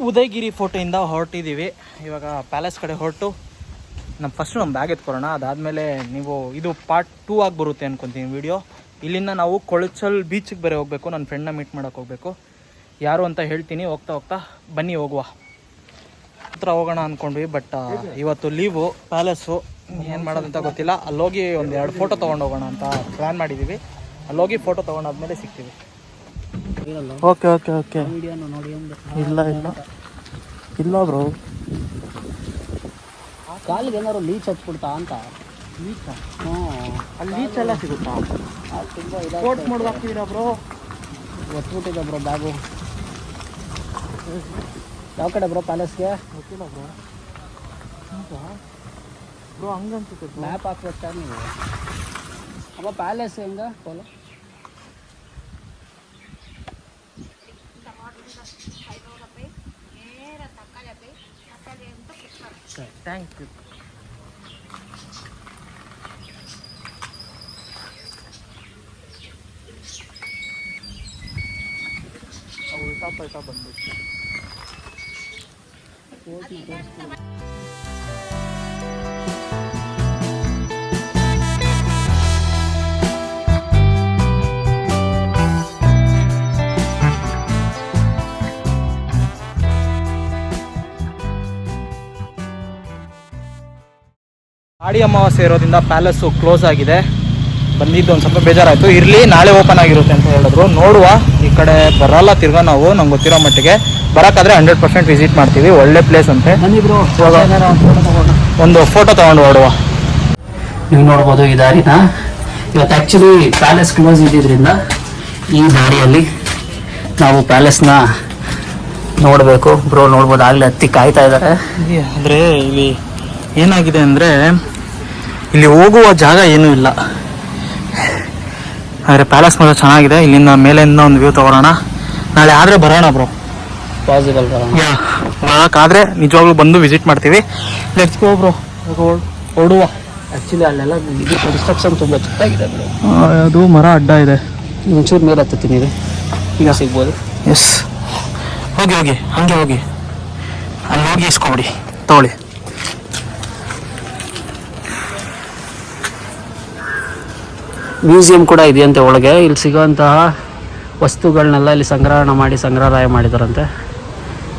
ಉದಯಗಿರಿ ಫೋಟೋಯಿಂದ ಹೊರಟಿದ್ದೀವಿ. ಇವಾಗ ಪ್ಯಾಲೇಸ್ ಕಡೆ ಹೊರಟು ಫಸ್ಟು ನಮ್ಮ ಬ್ಯಾಗ್ ಎತ್ಕೊಳ್ಳೋಣ. ಅದಾದಮೇಲೆ ನೀವು ಇದು ಪಾರ್ಟ್ 2 ಆಗಿ ಬರುತ್ತೆ ಅನ್ಕೊತೀನಿ ವಿಡಿಯೋ. ಇಲ್ಲಿಂದ ನಾವು ಕೊಳಚಲ್ ಬೀಚಿಗೆ ಬೇರೆ ಹೋಗಬೇಕು. ನನ್ನ ಫ್ರೆಂಡ್ನ ಮೀಟ್ ಮಾಡೋಕ್ಕೆ ಹೋಗಬೇಕು. ಯಾರು ಅಂತ ಹೇಳ್ತೀನಿ. ಹೋಗ್ತಾ ಹೋಗ್ತಾ ಬನ್ನಿ ಹೋಗುವ. ಹತ್ರ ಹೋಗೋಣ ಅಂದ್ಕೊಂಡ್ವಿ, ಬಟ್ ಇವತ್ತು ಲೀವು. ಪ್ಯಾಲೇಸು ಏನು ಮಾಡೋದಂತ ಗೊತ್ತಿಲ್ಲ. ಅಲ್ಲೋಗಿ ಒಂದು 2 ಫೋಟೋ ತೊಗೊಂಡು ಹೋಗೋಣ ಅಂತ ಪ್ಲ್ಯಾನ್ ಮಾಡಿದ್ದೀವಿ. ಅಲ್ಲೋಗಿ ಫೋಟೋ ತೊಗೊಂಡಾದ್ಮೇಲೆ ಸಿಗ್ತೀವಿ. Okay okay okay. ಇಲ್ಲ ಇಲ್ಲ ಇಲ್ಲ ಬ್ರೋ, ಕಾಲಿಗೆ ಏನಾದ್ರು ಲೀಚ್ ಹಚ್ಬಿಡ್ತಾ ಅಂತ. ಲೀಚ? ಹ್ಞೂ, ಅಲ್ಲಿ ಲೀಚ್ ಎಲ್ಲ ಸಿಗುತ್ತಾ? ತುಂಬ ಇದಾಗಿ ಕೋಟ್ ಮಾಡೋದು ಹಾಕ್ತಿದ್ದೀರಾ ಬ್ರೋ? ಒತ್ಬಿಟ್ಟಿದೆ ಬ್ರೋ ಬ್ಯಾಗು. ಯಾವ ಕಡೆ ಬ್ರೋ ಪ್ಯಾಲೇಸ್ಗೆ? ಗೊತ್ತಿಲ್ಲ ಬ್ರೋ. ಬ್ರೋ ಹಂಗನ್ಸುತ್ತೆ. ಮ್ಯಾಪ್ ಹಾಕ್ಬೇಕು ನೀವು. ಅಮ್ಮ ಪ್ಯಾಲೇಸ್ ಹೆಂಗ ಫೋಲೋ? Thank you. ಉಲ್ಟಾ ಪಲ್ಟಾ ಬಂದ್ಬಿಟ್ಟು ಆಡಿ ಅಮಾವಾಸ್ಯೆ ಇರೋದ್ರಿಂದ ಪ್ಯಾಲೇಸು ಕ್ಲೋಸ್ ಆಗಿದೆ. ಬಂದಿದ್ದು ಒಂದು ಸ್ವಲ್ಪ ಬೇಜಾರಾಯಿತು. ಇರಲಿ, ನಾಳೆ ಓಪನ್ ಆಗಿರುತ್ತೆ ಅಂತ ಹೇಳಿದ್ರು. ನೋಡುವ. ಈ ಕಡೆ ಬರಲ್ಲ ತಿರ್ಗಾ ನಾವು, ನಂಗೆ ಗೊತ್ತಿರೋ ಮಟ್ಟಿಗೆ. ಬರೋಕ್ಕಾದ್ರೆ 100% ವಿಸಿಟ್ ಮಾಡ್ತೀವಿ. ಒಳ್ಳೆ ಪ್ಲೇಸ್ ಅಂತೆ. ಒಂದು ಫೋಟೋ ತೊಗೊಂಡು ಹೊರಡುವ. ನೀವು ನೋಡ್ಬೋದು ಈ ದಾರಿನ. ಇವತ್ತು ಆ್ಯಕ್ಚುಲಿ ಪ್ಯಾಲೇಸ್ ಕ್ಲೋಸ್ ಇದ್ದಿದ್ದರಿಂದ ಈ ದಾರಿಯಲ್ಲಿ ನಾವು ಪ್ಯಾಲೇಸ್ನ ನೋಡಬೇಕು. ಬ್ರೋ ನೋಡ್ಬೋದು, ಆಗಲೇ ಹತ್ತಿ ಕಾಯ್ತಾ ಇದ್ದಾರೆ. ಅಂದರೆ ಇಲ್ಲಿ ಏನಾಗಿದೆ ಅಂದರೆ, ಇಲ್ಲಿ ಹೋಗುವ ಜಾಗ ಏನೂ ಇಲ್ಲ. ಆದರೆ ಪ್ಯಾಲೇಸ್ ಮಾತ್ರ ಚೆನ್ನಾಗಿದೆ. ಇಲ್ಲಿಂದ ಮೇಲಿಂದ ಒಂದು ವ್ಯೂ ತೊಗೊಳ್ಳೋಣ. ನಾಳೆ ಆದರೆ ಬರೋಣ ಬ್ರೋ. ಪಾಸಿಬಲ್ ಬರೋಕ್ಕಾದರೆ ನಿಜವಾಗ್ಲೂ ಬಂದು ವಿಸಿಟ್ ಮಾಡ್ತೀವಿ. ಲೆಟ್ಸ್ ಗೋ ಬ್ರೋ, ಹೊರಡುವ. ಆ್ಯಕ್ಚುಲಿ ಅಲ್ಲೆಲ್ಲ ಇದು ಕನ್ಸ್ಟ್ರಕ್ಷನ್ ತುಂಬ ಚೆನ್ನಾಗಿದೆ ಬ್ರೋ. ಅದು ಮರ ಅಡ್ಡ ಇದೆ. ಒಂಚೂರು ಮೇಲೆ ಹತ್ತೀನಿ ಈಗ ಸಿಗ್ಬೋದು. ಎಸ್, ಹೋಗಿ ಹೋಗಿ, ಹಾಗೆ ಹೋಗಿ, ಅಲ್ಲಿ ಹೋಗಿ ಇಸ್ಕೊಬಿಡಿ, ತಗೊಳ್ಳಿ. ಮ್ಯೂಸಿಯಂ ಕೂಡ ಇದೆಯಂತೆ ಒಳಗೆ. ಇಲ್ಲಿ ಸಿಗೋಂತಹ ವಸ್ತುಗಳನ್ನೆಲ್ಲ ಇಲ್ಲಿ ಸಂಗ್ರಹಾಲಯ ಮಾಡಿದಾರಂತೆ.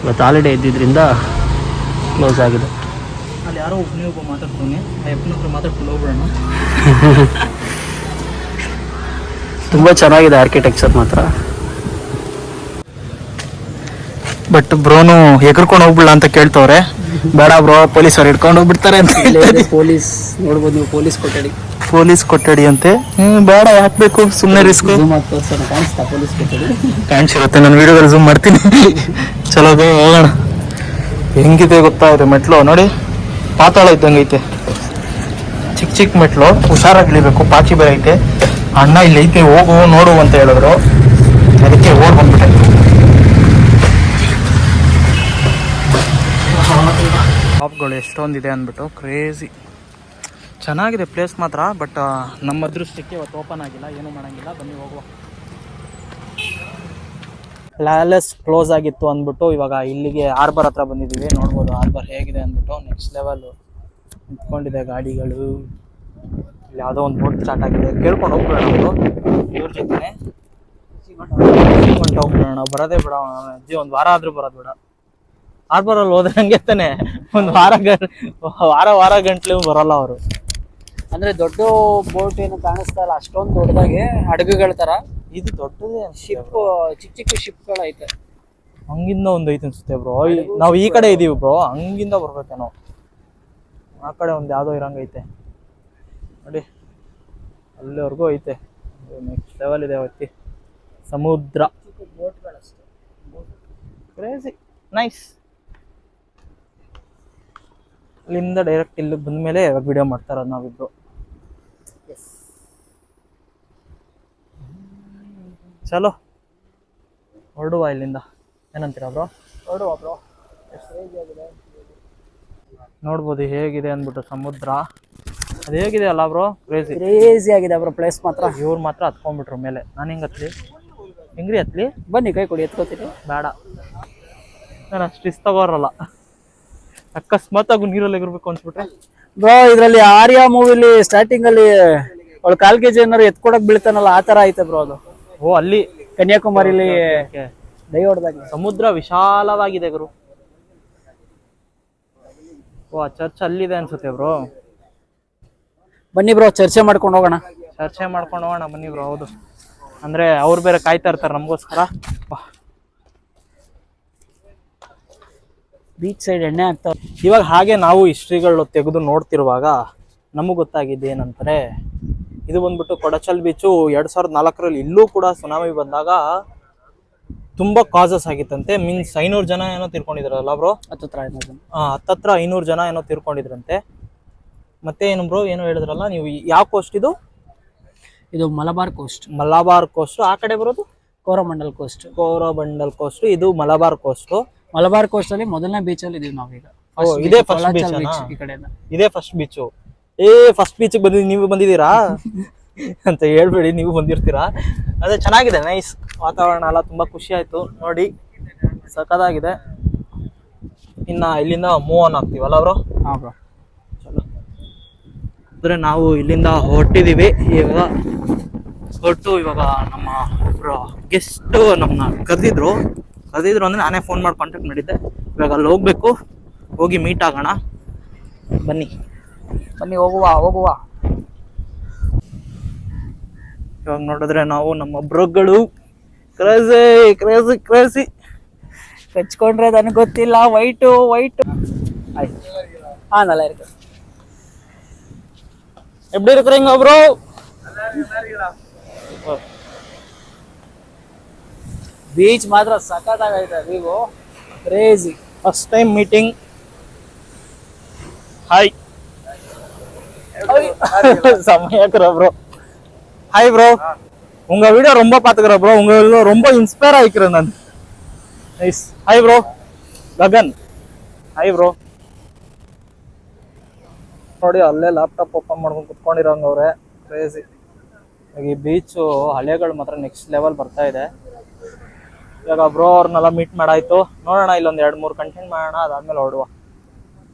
ಇವತ್ತು ಹಾಲಿಡೇ ಇದ್ದಿದ್ದರಿಂದ ಕ್ಲೋಸ್ ಆಗಿದೆ. ಅಲ್ಲಿ ಯಾರೋ ಒಬ್ಬ ಮಾತಾಡ್ತಾನೆ. ಆ ಅಪ್ಪನ ಹತ್ರ ಮಾತಾಡ್ಕೊಂಡು ಹೋಗ್ಬಿಡೋಣ. ತುಂಬ ಚೆನ್ನಾಗಿದೆ ಆರ್ಕಿಟೆಕ್ಚರ್ ಮಾತ್ರ. ಬಟ್ ಬ್ರೋನು ಎಗರ್ಕೊಂಡು ಹೋಗ್ಬಿಡಲ್ಲ ಅಂತ ಕೇಳ್ತವ್ರೆ. ಬೇಡ ಬ್ರೋ, ಪೊಲೀಸರು ಹಿಡ್ಕೊಂಡು ಹೋಗ್ಬಿಡ್ತಾರೆ ಅಂತ. ಪೊಲೀಸ್ ನೋಡ್ಬೋದು ನೀವು, ಪೊಲೀಸ್ ಕೊಠಡಿ ಅಂತೆ. ಬೇಡ, ಹಾಕ್ಬೇಕು, ಸುಮ್ಮನೆ ರಿಸ್ಕ್. ಕಾಣಿಸ್ತಾ ಪೊಲೀಸ್ ಕೊಠಡಿ? ಕಾಣಿಸಿರುತ್ತೆ, ನಾನು ವಿಡಿಯೋದಲ್ಲಿ ಝೂಮ್ ಮಾಡ್ತೀನಿ. ಚಲೋ ಹೋಗೋಣ. ಹೆಂಗಿದೆ ಗೊತ್ತಾ ಇದು ಮೆಟ್ಲು ನೋಡಿ, ಪಾತಾಳ ಇದ್ದಂಗೆ ಐತೆ. ಚಿಕ್ಕ ಚಿಕ್ಕ ಮೆಟ್ಲು, ಹುಷಾರಾಗಿ ಇಳಿಬೇಕು. ಪಾಚಿ ಬೇರೆ ಐತೆ. ಅಣ್ಣ ಇಲ್ಲಿ ಐತೆ, ಹೋಗು ನೋಡು ಅಂತ ಹೇಳಿದ್ರು. ಅದಕ್ಕೆ ಓಡ್ ಬಂದ್ಬಿಟ್ಟೆ. ಶಾಪ್ಗಳು ಎಷ್ಟೊಂದಿದೆ ಅಂದ್ಬಿಟ್ಟು ಕ್ರೇಜಿ ಚೆನ್ನಾಗಿದೆ ಪ್ಲೇಸ್ ಮಾತ್ರ. ಬಟ್ ನಮ್ಮ ಅದೃಷ್ಟಕ್ಕೆ ಇವತ್ತು ಓಪನ್ ಆಗಿಲ್ಲ, ಏನೂ ಮಾಡೋಂಗಿಲ್ಲ. ಬನ್ನಿ ಹೋಗುವ. ಪ್ಯಾಲೇಸ್ ಕ್ಲೋಸ್ ಆಗಿತ್ತು ಅಂದ್ಬಿಟ್ಟು ಇವಾಗ ಇಲ್ಲಿಗೆ ಹಾರ್ಬರ್ ಹತ್ರ ಬಂದಿದ್ದೀವಿ. ನೋಡ್ಬೋದು ಹಾರ್ಬರ್ ಹೇಗಿದೆ ಅಂದ್ಬಿಟ್ಟು. ನೆಕ್ಸ್ಟ್ ಲೆವೆಲ್ ನಿಂತ್ಕೊಂಡಿದೆ ಗಾಡಿಗಳು. ಇಲ್ಲಿ ಯಾವುದೋ ಒಂದು ಬೋಟ್ ಸ್ಟಾರ್ಟ್ ಆಗಿದೆ. ಕೇಳ್ಕೊಂಡು ಹೋಗ್ಬಿಡೋಣ ಅವರು ಇವ್ರ ಜೊತೆ. ಹೋಗ್ಬಿಡೋಣ, ಬರೋದೇ ಬೇಡ. ಅಜ್ಜಿ ಒಂದು ವಾರ ಆದರೂ ಬರೋದು ಬೇಡ. ಹಾರ್ಬರಲ್ಲಿ ಹೋದ್ರೆ ಹಂಗೆ ತಾನೆ, ಒಂದು ವಾರ ಗಂಟ್ಲು ಬರಲ್ಲ ಅವರು. ಅಂದ್ರೆ ದೊಡ್ಡ ಬೋಟ್ ಏನು ಕಾಣಿಸ್ತಾ ಇಲ್ಲ ಅಷ್ಟೊಂದು ದೊಡ್ಡದಾಗಿ, ಹಡಗುಗಳ ತರ. ಇದು ದೊಡ್ಡದೇ ಶಿಪ್, ಚಿಕ್ಕ ಚಿಕ್ಕ ಶಿಪ್ಗಳು ಐತೆ. ಹಂಗಿಂದ ಒಂದು ಐತೆ ಅನ್ಸುತ್ತೆ ಬ್ರೋ. ನಾವು ಈ ಕಡೆ ಇದೀವಿ ಬ್ರೋ, ಹಂಗಿಂದ ಬರ್ಬೇಕೇನೋ. ಆ ಕಡೆ ಒಂದು ಯಾವುದೋ ಇರಂಗೈತೆ ನೋಡಿ, ಅಲ್ಲಿವರೆಗೂ ಐತೆ. ನೆಕ್ಸ್ಟ್ ಲೆವೆಲ್ ಇದೆ ಅವತ್ತಿ ಸಮುದ್ರ. ಬೋಟ್ಗಳಷ್ಟೇ, ಕ್ರೇಜಿ ನೈಸ್. ಅಲ್ಲಿಂದ ಡೈರೆಕ್ಟ್ ಇಲ್ಲಿಗೆ ಬಂದಮೇಲೆ ವಿಡಿಯೋ ಮಾಡ್ತಾ ಇರೋದು ನಾವಿಬ್ರು. ಚಲೋ ಹೊರಡುವ ಇಲ್ಲಿಂದ. ಏನಂತೀರಾ ಬ್ರೋ? ಹೊರಡುವ ಬ್ರೋ. ನೋಡ್ಬೋದು ಹೇಗಿದೆ ಅಂದ್ಬಿಟ್ಟು ಸಮುದ್ರ. ಅದು ಹೇಗಿದೆ ಅಲ್ಲ ಬ್ರೋ, ಕ್ರೇಜಿ ಆಗಿದೆ ಬ್ರೋ ಪ್ಲೇಸ್ ಮಾತ್ರ. ಇವ್ರು ಮಾತ್ರ ಹತ್ಕೊಂಡ್ಬಿಟ್ರು ಮೇಲೆ. ನಾನು ಹೆಂಗೆ ಹತ್ಲಿ? ಹೆಂಗ್ರಿ ಹತ್ಲಿ? ಬನ್ನಿ ಕೈ ಕೊಡಿ, ಎತ್ಕೋತೀನಿ. ಬೇಡ, ನಾನು ಅಷ್ಟು ಇಷ್ಟ ತಗೋರಲ್ಲ. ಅಕಸ್ಮಾತ್ ಆಗಿ ನೀರಲ್ಲಿ ಎಗಿರ್ಬೇಕು ಅನ್ಸ್ಬಿಟ್ರೆ. ಬ್ರೋ ಇದ್ರಲ್ಲಿ ಆರ್ಯ ಮೂವಿಲಿ ಸ್ಟಾರ್ಟಿಂಗ್ ಅಲ್ಲಿ ಅವಳು 1/4 kg ಏನಾರು ಎತ್ಕೊಡಕ್ ಬೀಳ್ತಾನಲ್ಲ, ಆ ತರ ಐತೆ ಬ್ರೋ ಅದು. ಓ ಅಲ್ಲಿ ಕನ್ಯಾಕುಮಾರಿಲಿ ದೈ ಹೊಡೆದಾಗ. ಸಮುದ್ರ ವಿಶಾಲವಾಗಿದೆ ಗುರು. ಓ ಆ ಚರ್ಚ್ ಅಲ್ಲಿದೆ ಅನ್ಸುತ್ತೆ ಬ್ರೋ. ಬನ್ನಿ ಬ್ರೋ ಚರ್ಚೆ ಮಾಡ್ಕೊಂಡು ಹೋಗೋಣ. ಚರ್ಚೆ ಮಾಡ್ಕೊಂಡು ಹೋಗೋಣ ಬನ್ನಿ ಬ್ರೋ. ಹೌದು, ಅಂದ್ರೆ ಅವ್ರು ಬೇರೆ ಕಾಯ್ತಾ ಇರ್ತಾರೆ ನಮಗೋಸ್ಕರ. ಬೀಚ್ ಸೈಡ್ ಎಣ್ಣೆ ಆಗ್ತಾವ. ಇವಾಗ ಹಾಗೆ ನಾವು ಹಿಸ್ಟ್ರಿಗಳು ತೆಗೆದು ನೋಡ್ತಿರುವಾಗ ನಮಗೆ ಗೊತ್ತಾಗಿದ್ದು ಏನಂತಾರೆ, ಇದು ಬಂದ್ಬಿಟ್ಟು ಕೊಡಚಲ್ ಬೀಚು 2004ರಲ್ಲಿ ಇಲ್ಲೂ ಕೂಡ ಸುನಾಮಿ ಬಂದಾಗ ತುಂಬಾ ಕಾಸಸ್ ಆಗಿತ್ತಂತೆ. ಮೀನ್ಸ್ 500 ಜನ ಏನೋ ತೀರ್ಕೊಂಡಿದ್ರಲ್ಲ ಬ್ರೋ. ಹತ್ತತ್ರ 500 ಜನ ಏನೋ ತೀರ್ಕೊಂಡಿದ್ರಂತೆ. ಮತ್ತೆ ಏನು ಬ್ರೋ ಏನೋ ಹೇಳಿದ್ರಲ್ಲ ನೀವು, ಯಾವ ಕೋಸ್ಟ್ ಇದು? ಇದು ಮಲಬಾರ್ ಕೋಸ್ಟ್. ಮಲಬಾರ್ ಕೋಸ್ಟ್. ಆ ಕಡೆ ಬರೋದು ಕೋರಮಂಡಲ್ ಕೋಸ್ಟ್. ಕೋರಮಂಡಲ್ ಕೋಸ್ಟ್. ಇದು ಮಲಬಾರ್ ಕೋಸ್ಟ್. ಮಲಬಾರ್ ಕೋಸ್ಟ್ ಅಲ್ಲಿ ಮೊದಲನೇ ಬೀಚ್ ಅಲ್ಲಿ ಇದೀವಿ ನಾವೀಗ. ಇದೇ ಫಸ್ಟ್ ಬೀಚ್ ಈ ಕಡೆಯಿಂದ. ಇದೇ ಫಸ್ಟ್ ಬೀಚು. ಫಸ್ಟ್ ಬೀಚ್ ನೀವು ಬಂದಿದ್ದೀರಾ ಅಂತ ಹೇಳ್ಬೇಡಿ, ನೀವು ಬಂದಿರ್ತೀರಾ. ಅದೇ ಚೆನ್ನಾಗಿದೆ, ನೈಸ್ ವಾತಾವರಣ ಎಲ್ಲ ತುಂಬಾ ಖುಷಿ ಆಯ್ತು ನೋಡಿ, ಸಖತ್ತಾಗಿದೆ. ಇನ್ನ ಇಲ್ಲಿಂದ ಮೂವ್ ಆನ್ ಆಗ್ತೀವಲ್ಲ ಬ್ರೋ? ಹಾ ಬ್ರೋ. ಚಲೋ. ಅಂದ್ರೆ ನಾವು ಇಲ್ಲಿಂದ ಹೊರಟಿದೀವಿ ಹೊರಟು ಇವಾಗ ನಮ್ಮ ಒಬ್ರು ಗೆಸ್ಟ್ ನಮ್ಮನ್ನ ಕರೆದಿದ್ರು ಅಂದ್ರೆ ನಾನೇ ಫೋನ್ ಮಾಡಿ ಕಾಂಟ್ಯಾಕ್ಟ್ ಮಾಡಿದ್ದೆ. ಇವಾಗ ಅಲ್ಲಿ ಹೋಗ್ಬೇಕು, ಹೋಗಿ ಮೀಟ್ ಆಗೋಣ. ಬನ್ನಿ ಹೋಗುವ. ಇವಾಗ ನೋಡಿದ್ರೆ ನಾವು ನಮ್ಮ ಬ್ರೋಗಳು ಕ್ರೇಜಿ ಕಚ್ಕೊಂಡ್ರೆ ನನಗೆ ಗೊತ್ತಿಲ್ಲ. ವೈಟು ಆಯ್ತು. ಹಾ ನಲ್ಲ ಇருக்கு. எப்படி இருக்கிறீங்க ப்ரோ? ಬೀಚ್ ಮಾತ್ರ ಸಖತ್ತಾಗೈತೆ. ನೀವು crazy. First time meeting. Hi சமையாக்குற ப்ரோ. ஹாய் ப்ரோ, உங்க வீடியோ ரொம்ப பாத்துக்கிறேன் ப்ரோ. உங்க வீடியோ ரொம்ப இன்ஸ்பயர் ஆயிக்கிறேன் நான். Nice. Hi bro Gagan. Hi bro. ನೋಡಿ ಅಲ್ಲೇ ಲ್ಯಾಪ್ಟಾಪ್ ಓಪನ್ ಮಾಡ್ಕೊಂಡು ಕುತ್ಕೊಂಡಿರೋಂಗವ್ರೆ. ಕ್ರೇಜಿ. ಈ ಬೀಚು ಹಳೆಗಳು ಮಾತ್ರ ನೆಕ್ಸ್ಟ್ ಲೆವೆಲ್ ಬರ್ತಾ ಇದೆ. ಇವಾಗ ಬ್ರೋ ಅವ್ರನ್ನೆಲ್ಲ ಮೀಟ್ ಮಾಡಾಯ್ತು. ನೋಡೋಣ ಇಲ್ಲೊಂದು 2-3 ಕಂಟೆಂಟ್ ಮಾಡೋಣ, ಅದಾದ್ಮೇಲೆ ಹೊರಡುವ.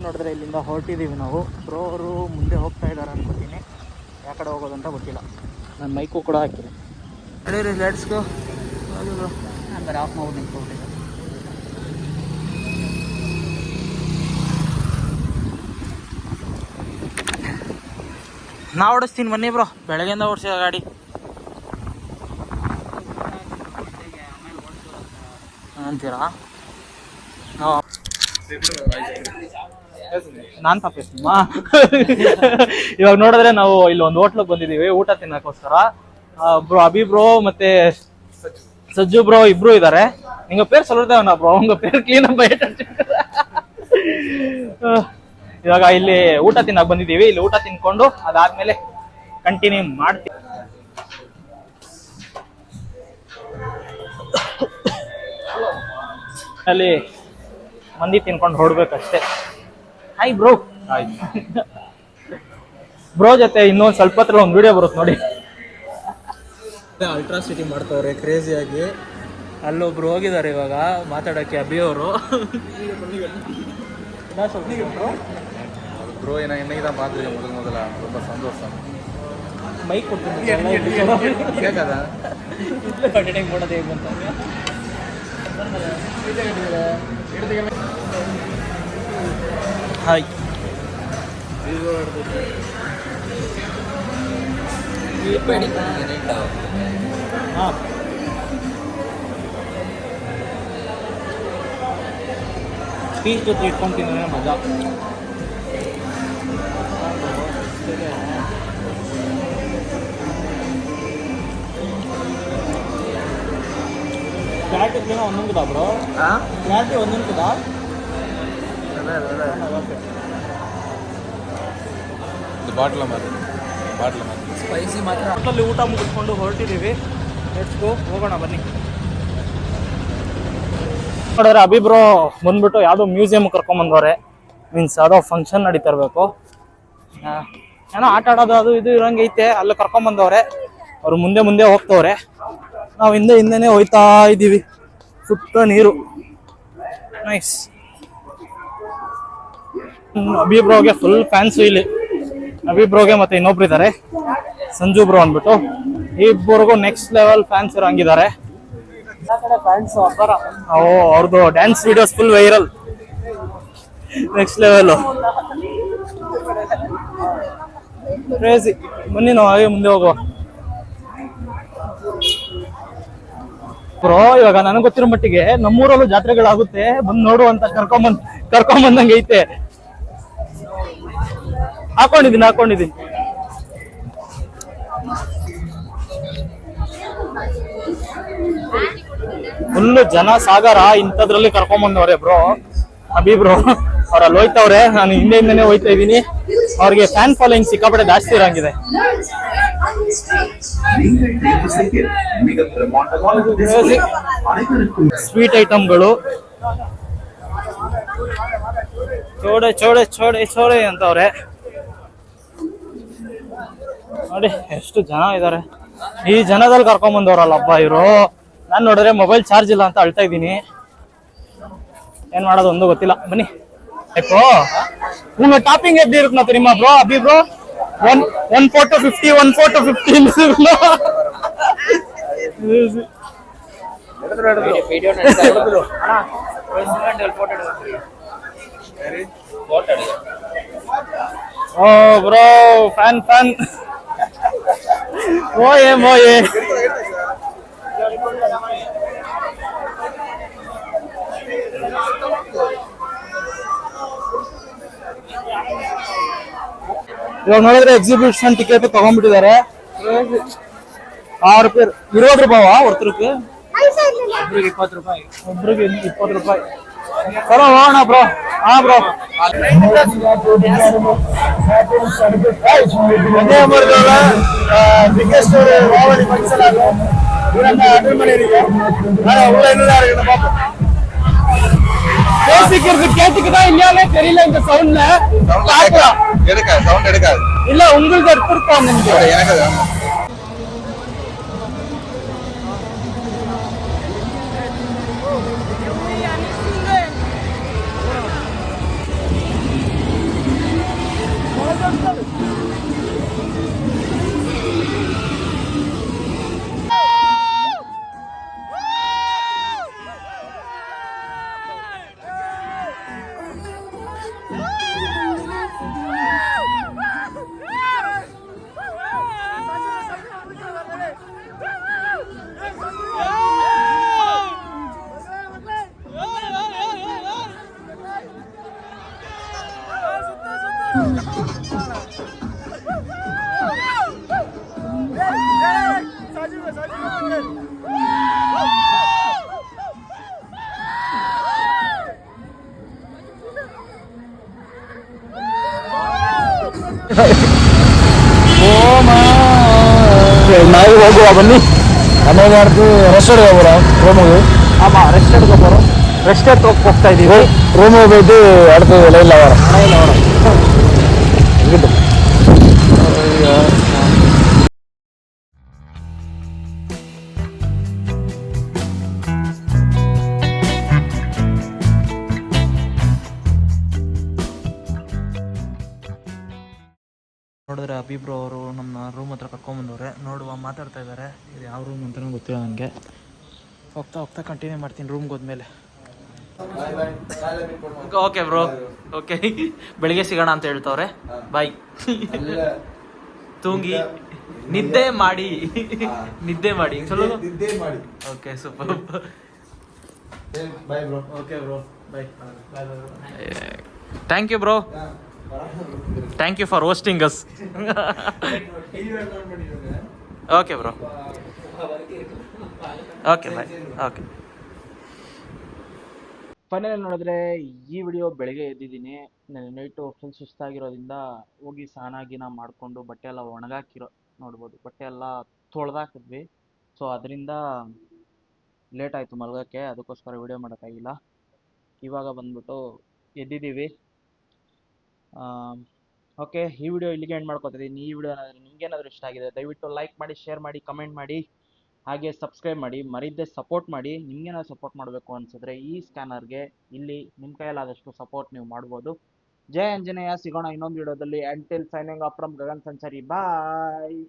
ನೋಡಿದ್ರೆ ಇಲ್ಲಿಂದ ಹೊರಟಿದ್ದೀವಿ ನಾವು. ಬ್ರೋ ಅವರು ಮುಂದೆ ಹೋಗ್ತಾ ಇದ್ದಾರೆ ಅನ್ಕೋತೀನಿ, ಯಾವ ಕಡೆ ಹೋಗೋದಂತ ಗೊತ್ತಿಲ್ಲ. ನಾನು ಮೈಕು ಕೂಡ ಹಾಕಿಲ್ಲ. ರೀ ಲೆಟ್ಸ್ ಗೋ. ಅಂದರೆ ಆಫ್ ಮಾಡಿ ನಿಂತ್ಕೊಂಡಿದ್ದೆ. ನಾ ಓಡಿಸ್ತೀನಿ ಬನ್ನಿ ಬ್ರೋ, ಬೆಳಗ್ಗೆಯಿಂದ ಓಡಿಸಿದ ಗಾಡಿ. ಅಂತೀರಾ? ನಾನ್ ತಪ್ಪಿಸ್ತೀನಿ. ಇವಾಗ ನೋಡಿದ್ರೆ ನಾವು ಇಲ್ಲಿ ಒಂದು ಹೋಟ್ಲಿಗೆ ಬಂದಿದ್ದೀವಿ ಊಟ ತಿನ್ನಕ್ಕೋಸ್ಕರ. ಬ್ರೋ ಅಭಿ ಬ್ರೋ ಮತ್ತೆ ಸಜ್ಜು ಬ್ರೋ ಇಬ್ರು ಇದ್ದಾರೆ. ನಿಂಗ ಪೇರ್ ಸೊಲ್ತೇವನ ಬ್ರೋ, ಉಂಗ ಪೇರ್ ಕ್ಲೀನ್ ಇವಾಗ ಇಲ್ಲಿ ಊಟ ತಿನ್ನಕ್ ಬಂದಿದ್ದೀವಿ. ಇಲ್ಲಿ ಊಟ ತಿನ್ಕೊಂಡು ಅದಾದ್ಮೇಲೆ ಕಂಟಿನ್ಯೂ ಮಾಡ್ತೀವಿ. ಅಲ್ಲಿ ಮಂದಿ ತಿನ್ಕೊಂಡು ಹೊರಡ್ಬೇಕಷ್ಟೇ. Hi bro. ಬ್ರೋ ಜೊತೆ ಇನ್ನೊಂದು ಸ್ವಲ್ಪ ಹತ್ರ ಒಂದು ವಿಡಿಯೋ ಬರುತ್ತೆ ನೋಡಿ. ಅಲ್ಟ್ರಾಸಿಟಿ ಮಾಡ್ತವ್ರೆ ಕ್ರೇಜಿಯಾಗಿ. ಅಲ್ಲೊಬ್ರು ಹೋಗಿದ್ದಾರೆ ಇವಾಗ ಮಾತಾಡೋಕ್ಕೆ, ಅಭಿ ಅವರು. ப்ரோ நான் இன்னைக்கு தான் பார்த்துருக்கேன் முதல்ல. ரொம்ப சந்தோஷம். மைக் கொடுத்து கேட்காதா? ಕಂಟಿನ್ಯೂ ಮಾಡೋದು ಹೇಗೆ ಅಂತ. ಹಾಯ್. ಹಾಂ ಪೀಸ್ ಜೊತೆ ಇಟ್ಕೊಂಡು ತಿಂದ್ರೆ ಮಜಾ. ಕ್ಲಾರಿಟಿ ಒಂದೊಂದು కదా ಬ್ರೋ? ಕ್ಲಾರಿಟಿ ಒಂದೊಂದು కదా? ಇದು ಬಾಟ್ಲ ಮಾತ್ರ ಸ್ಪೈಸಿ ಮಾತ್ರ. ಹೋಟೆಲಲ್ಲಿ ಊಟ ಮುಗಿಸ್ಕೊಂಡು ಹೊರಟಿದ್ದೀವಿ. ಲೆಟ್ಸ್ ಗೋ, ಹೋಗೋಣ ಬನ್ನಿ. ನೋಡಿದ್ರೆ ಅಭಿ ಬ್ರೋ ಬಂದ್ಬಿಟ್ಟು ಯಾವುದೋ ಮ್ಯೂಸಿಯಂ ಕರ್ಕೊಂಬಂದವ್ರೆ. ಮೀನ್ಸ್ ಯಾವುದೋ ಫಂಕ್ಷನ್ ನಡೀತಾ ಇರಬೇಕು, ಏನೋ ಆಟ ಆಡೋದು ಅದು ಇದು ಇರೋಂಗೆ ಐತೆ. ಅಲ್ಲಿ ಕರ್ಕೊಂಬಂದವ್ರೆ. ಅವ್ರು ಮುಂದೆ ಹೋಗ್ತವ್ರೆ, ನಾವು ಹಿಂದೆನೇ ಹೋಯ್ತಾ ಇದ್ದೀವಿ. ಸುತ್ತ ನೀರು. ನೈಸ್. ಅಭಿ ಬ್ರೋಗೆ ಫುಲ್ ಫ್ಯಾನ್ಸು ಇಲ್ಲಿ. ಅಭಿ ಬ್ರೋಗೆ ಮತ್ತೆ ಇನ್ನೊಬ್ರು ಇದ್ದಾರೆ, ಸಂಜು ಬ್ರೋ ಅಂದ್ಬಿಟ್ಟು. ಇಬ್ಬರಿಗೂ ನೆಕ್ಸ್ಟ್ ಲೆವೆಲ್ ಫ್ಯಾನ್ಸ್ ಇರೋಂಗಿದ್ದಾರೆ. ಅವ್ರದ್ದು dance videos full viral, next level crazy. ಬನ್ನಿ ನಾವು ಹಾಗೆ ಮುಂದೆ ಹೋಗುವ. ಬ್ರೋ ಇವಾಗ ನನಗೆ ಗೊತ್ತಿರೋ ಮಟ್ಟಿಗೆ ನಮ್ಮೂರಲ್ಲೂ ಜಾತ್ರೆಗಳಾಗುತ್ತೆ, ಬಂದು ನೋಡು ಅಂತ ಕರ್ಕೊಂಬಂದಂಗೆ ಐತೆ. ಹಾಕೊಂಡಿದ್ದೀನಿ. ಫುಲ್ಲು ಜನ ಸಾಗರ, ಇಂಥದ್ರಲ್ಲಿ ಕರ್ಕೊಂಬಂದವ್ರೆ ಬ್ರೋ. ಅಭಿ ಬ್ರೋ ಅವ್ರಲ್ಲಿ ಹೋಯ್ತವ್ರೆ, ನಾನು ಹಿಂದೆಯಿಂದನೇ ಹೋಯ್ತಾ ಇದ್ದೀನಿ. ಅವ್ರಿಗೆ ಫ್ಯಾನ್ ಫಾಲೋಯಿಂಗ್ ಸಿಕ್ಕಾಪಟ್ಟೆ ಜಾಸ್ತಿ ಇರಂಗಿದೆ. ಸ್ವೀಟ್ ಐಟಮ್ಗಳು ಚೋಡೆ ಅಂತವ್ರೆ ನೋಡಿ, ಎಷ್ಟು ಜನ ಇದ್ದಾರೆ. ಈ ಜನದಲ್ಲಿ ಕರ್ಕೊಂಬಂದವ್ರಲ್ಲ ಹಬ್ಬ ಇವರು. ನಾನು ನೋಡಿದ್ರೆ ಮೊಬೈಲ್ ಚಾರ್ಜ್ ಇಲ್ಲ ಅಂತ ಅಳ್ತಾ ಇದ್ದೀನಿ, ಏನ್ ಮಾಡೋದು ಒಂದು ಗೊತ್ತಿಲ್ಲ. ಬನ್ನಿ ನಿಮ್ಮ ಟಾಪಿಂಗ್ ಎದ್ದು ಇರುತ್ತೆ ನಿಮ್ಮ bro Abhi bro. One photo 50 ಓ ಬ್ರೋ ಫ್ಯಾನ್ ಮೋಯೆ ಇವಾಗ ನೋಡಿದ್ರೆ ಎಕ್ಸಿಬಿಷನ್ ಟಿಕೆಟ್ ತಗೊಂಡ್ಬಿಟ್ಟಿದ್ದಾರೆ. 6 ರೂಪಾಯಿ 20 ರೂಪಾಯಿ ಒರ್ತರಕ್ಕೆ, ಒಬ್ರಿಗೆ 20 ರೂಪಾಯಿ. ಬರೋ ಹೋಗೋಣ ಬ್ರೋ. ಹಾ ಬ್ರೋ, ಬಿಗ್ಗೆಸ್ಟ್ ராவணி ஃபங்க்ஷன் ஆகும். இவரನ್ನ அட்டெண்ட் பண்ணிருக்கீங்க. நான் உள்ள என்னடா இருக்குன்னு பாப்போம். பேசிக்கிறது கேட்டுக்குதா இல்லையானே தெரியல இந்த சவுண்ட்ல. சவுண்ட் எடுக்காது. இல்ல உங்களுக்கு எடுத்துருக்கோம் எனக்கு. ನಾವು ಹೋಗುವ ಬನ್ನಿ. ಆಮೇಲೆ ರೆಸ್ಟ್ ಹೋಗೋಣ ರೂಮಿಗೆ. ஆமா ரெஸ்ட் எடுக்க போறோம். ரெஸ்ட் எடுத்து ಹೋಗ್ತಾ ಇದೀವಿ. ರೂಮಿಗೆ போயிட்டு அடுத்து லைன்ல வரோம். ನೋಡಿದ್ರೆ ಅಭಿ ಬ್ರೋ ಅವರು ನಮ್ಮ ರೂಮ್ ಹತ್ರ ಕರ್ಕೊಂಬಂದವ್ರೆ. ನೋಡುವ ಮಾತಾಡ್ತಾ ಇದ್ದಾರೆ. ಇದು ಯಾವ ರೂಮ್ ಅಂತಲೂ ಗೊತ್ತಿಲ್ಲ ನನಗೆ. ಹೋಗ್ತಾ ಕಂಟಿನ್ಯೂ ಮಾಡ್ತೀನಿ ರೂಮ್ಗೆ ಹೋದ್ಮೇಲೆ. ಓಕೆ ಬ್ರೋ, ಓಕೆ ಬೆಳಿಗ್ಗೆ ಸಿಗೋಣ ಅಂತ ಹೇಳ್ತವ್ರೆ. ಬಾಯ್. ತೂಂಗಿ ನಿದ್ದೆ ಮಾಡಿ okay super. Bye bro. Okay bro, bye. Thank you bro, thank you for hosting us. Okay bro, okay bye. Okay final ನೋಡಿದ್ರೆ ಈ ವಿಡಿಯೋ ಬೆಳಗ್ಗೆ ಎದ್ದಿದ್ದೀನಿ. ನಾನು ನೈಟು ಫುಲ್ ಸುಸ್ತಾಗಿರೋದ್ರಿಂದ ಹೋಗಿ ಸ್ನಾನ ಮಾಡಿಕೊಂಡು ಬಟ್ಟೆ ಎಲ್ಲ ಒಣಗಾಕಿರೋ ನೋಡ್ಬೋದು. ಬಟ್ಟೆ ಎಲ್ಲ ತೊಳೆದಾಕಿದ್ವಿ. ಸೊ ಅದರಿಂದ ಲೇಟ್ ಆಯಿತು ಮಲಗೋಕ್ಕೆ, ಅದಕ್ಕೋಸ್ಕರ ವಿಡಿಯೋ ಮಾಡೋಕ್ಕಾಗಿಲ್ಲ. ಇವಾಗ ಬಂದ್ಬಿಟ್ಟು ಎದ್ದಿದ್ದೀವಿ. ಓಕೆ, ಈ ವಿಡಿಯೋ ಇಲ್ಲಿಗೆ ಎಂಡ್ ಮಾಡ್ಕೊತಿದ್ದೀನಿ. ಈ ವಿಡಿಯೋ ಏನಾದರೂ ನಿಮ್ಗೇನಾದರೂ ಇಷ್ಟ ಆಗಿದೆ ದಯವಿಟ್ಟು ಲೈಕ್ ಮಾಡಿ, ಶೇರ್ ಮಾಡಿ, ಕಮೆಂಟ್ ಮಾಡಿ. ಹಾಗೆ ಸಬ್ಸ್ಕ್ರೈಬ್ ಮಾಡಿ, ಮರಿದ್ದೆ ಸಪೋರ್ಟ್ ಮಾಡಿ. ನಿಮಗೇನಾದ್ರು ಸಪೋರ್ಟ್ ಮಾಡಬೇಕು ಅನ್ಸಿದ್ರೆ ಈ ಸ್ಕ್ಯಾನರ್ಗೆ ಇಲ್ಲಿ ನಿಮ್ಮ ಕೈಯಲ್ಲಾದಷ್ಟು ಸಪೋರ್ಟ್ ನೀವು ಮಾಡ್ಬೋದು. ಜೈ ಆಂಜನೇಯ. ಸಿಗೋಣ ಇನ್ನೊಂದು ವಿಡಿಯೋದಲ್ಲಿ. Until signing off from Gagan ಸಂಚಾರಿ. ಬಾಯ್.